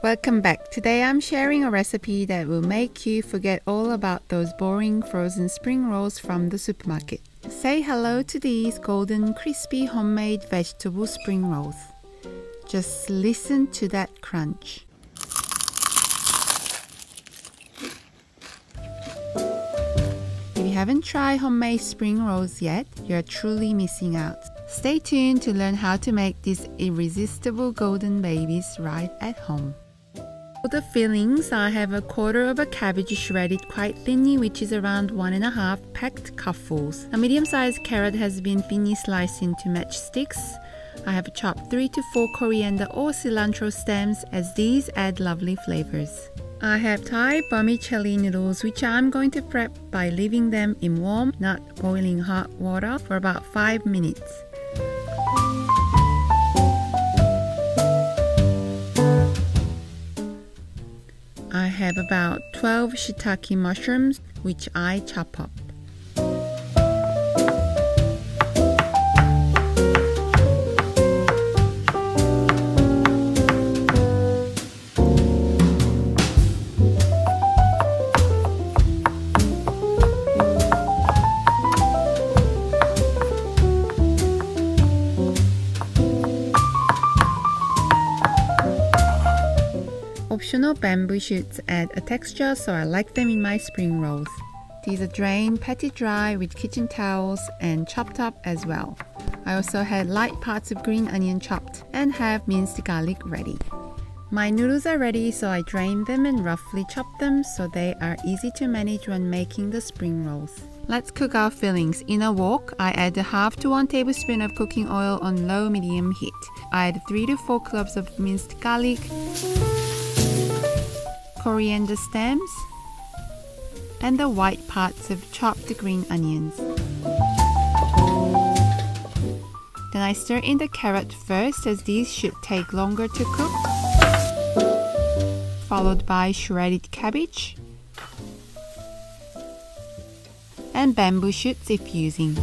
Welcome back. Today I'm sharing a recipe that will make you forget all about those boring frozen spring rolls from the supermarket. Say hello to these golden crispy homemade vegetable spring rolls. Just listen to that crunch. If you haven't tried homemade spring rolls yet, you're truly missing out. Stay tuned to learn how to make these irresistible golden babies right at home. For the fillings, I have a quarter of a cabbage shredded quite thinly, which is around 1.5 packed cupfuls. A medium-sized carrot has been thinly sliced into matchsticks. I have chopped 3 to 4 coriander or cilantro stems, as these add lovely flavors. I have Thai vermicelli noodles, which I'm going to prep by leaving them in warm, not boiling hot water for about 5 minutes. I have about 12 shiitake mushrooms, which I chop up. Optional bamboo shoots add a texture, so I like them in my spring rolls. These are drained, patted dry with kitchen towels and chopped up as well. I also had light parts of green onion chopped and have minced garlic ready. My noodles are ready, so I drained them and roughly chopped them so they are easy to manage when making the spring rolls. Let's cook our fillings. In a wok, I add 1/2 to 1 tablespoon of cooking oil on low-medium heat. I add 3 to 4 cloves of minced garlic, coriander stems, and the white parts of chopped green onions. Then I stir in the carrot first, as these should take longer to cook, followed by shredded cabbage and bamboo shoots if using.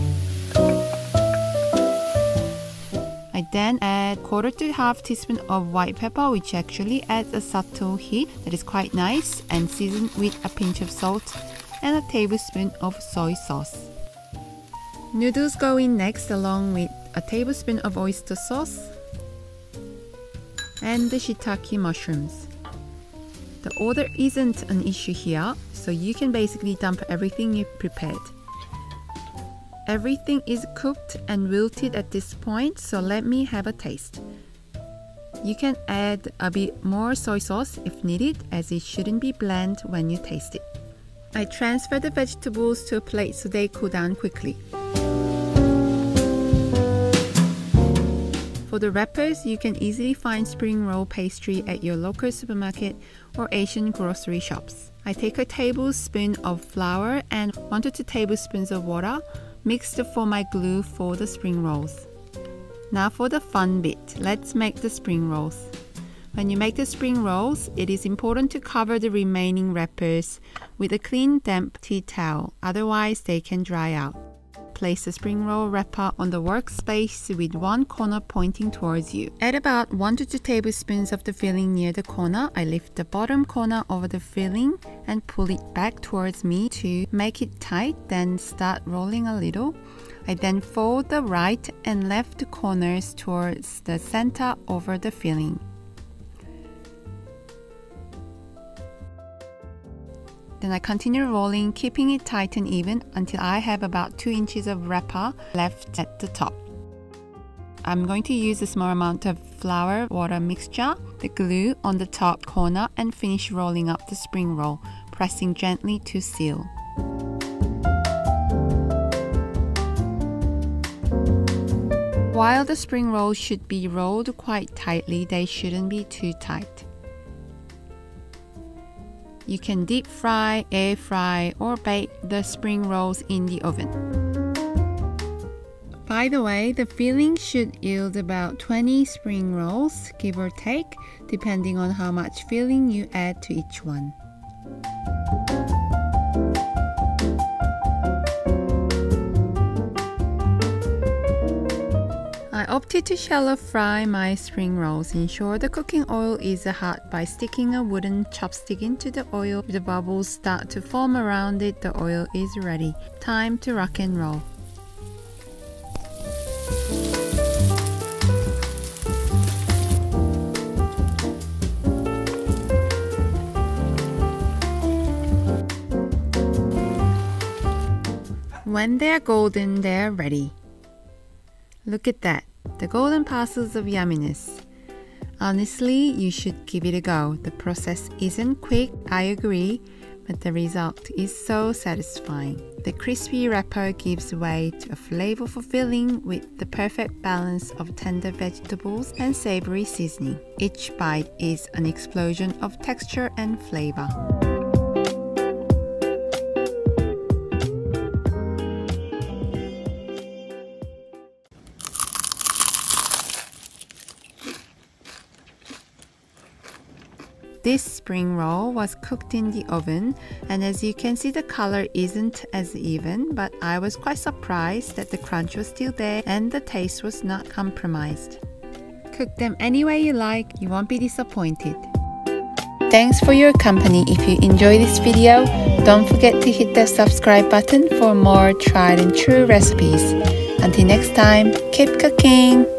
I then add 1/4 to 1/2 teaspoon of white pepper, which actually adds a subtle heat that is quite nice, and season with a pinch of salt and a tablespoon of soy sauce. Noodles go in next, along with a tablespoon of oyster sauce and the shiitake mushrooms. The order isn't an issue here, so you can basically dump everything you've prepared. Everything is cooked and wilted at this point, so let me have a taste. You can add a bit more soy sauce if needed, as it shouldn't be bland when you taste it. I transfer the vegetables to a plate so they cool down quickly. For the wrappers, you can easily find spring roll pastry at your local supermarket or Asian grocery shops. I take a tablespoon of flour and 1 to 2 tablespoons of water, mixed to form my glue for the spring rolls. Now for the fun bit, let's make the spring rolls. When you make the spring rolls, it is important to cover the remaining wrappers with a clean damp tea towel, otherwise they can dry out. Place the spring roll wrapper on the workspace with one corner pointing towards you. Add about 1 to 2 tablespoons of the filling near the corner. I lift the bottom corner over the filling and pull it back towards me to make it tight, then start rolling a little. I then fold the right and left corners towards the center over the filling. Then I continue rolling, keeping it tight and even until I have about 2 inches of wrapper left at the top. I'm going to use a small amount of flour water mixture, the glue on the top corner, and finish rolling up the spring roll, pressing gently to seal. While the spring rolls should be rolled quite tightly, they shouldn't be too tight. You can deep fry, air fry, or bake the spring rolls in the oven. By the way, the filling should yield about 20 spring rolls, give or take, depending on how much filling you add to each one. I opt started to shallow fry my spring rolls. Ensure the cooking oil is hot by sticking a wooden chopstick into the oil. If the bubbles start to form around it, the oil is ready. Time to rock and roll. When they're golden, they're ready. Look at that, the golden parcels of yumminess. Honestly, you should give it a go. The process isn't quick, I agree, but the result is so satisfying. The crispy wrapper gives way to a flavorful filling with the perfect balance of tender vegetables and savory seasoning. Each bite is an explosion of texture and flavor. This spring roll was cooked in the oven, and as you can see, the color isn't as even, but I was quite surprised that the crunch was still there and the taste was not compromised. Cook them any way you like, you won't be disappointed. Thanks for your company. If you enjoy this video, don't forget to hit the subscribe button for more tried and true recipes. Until next time, keep cooking!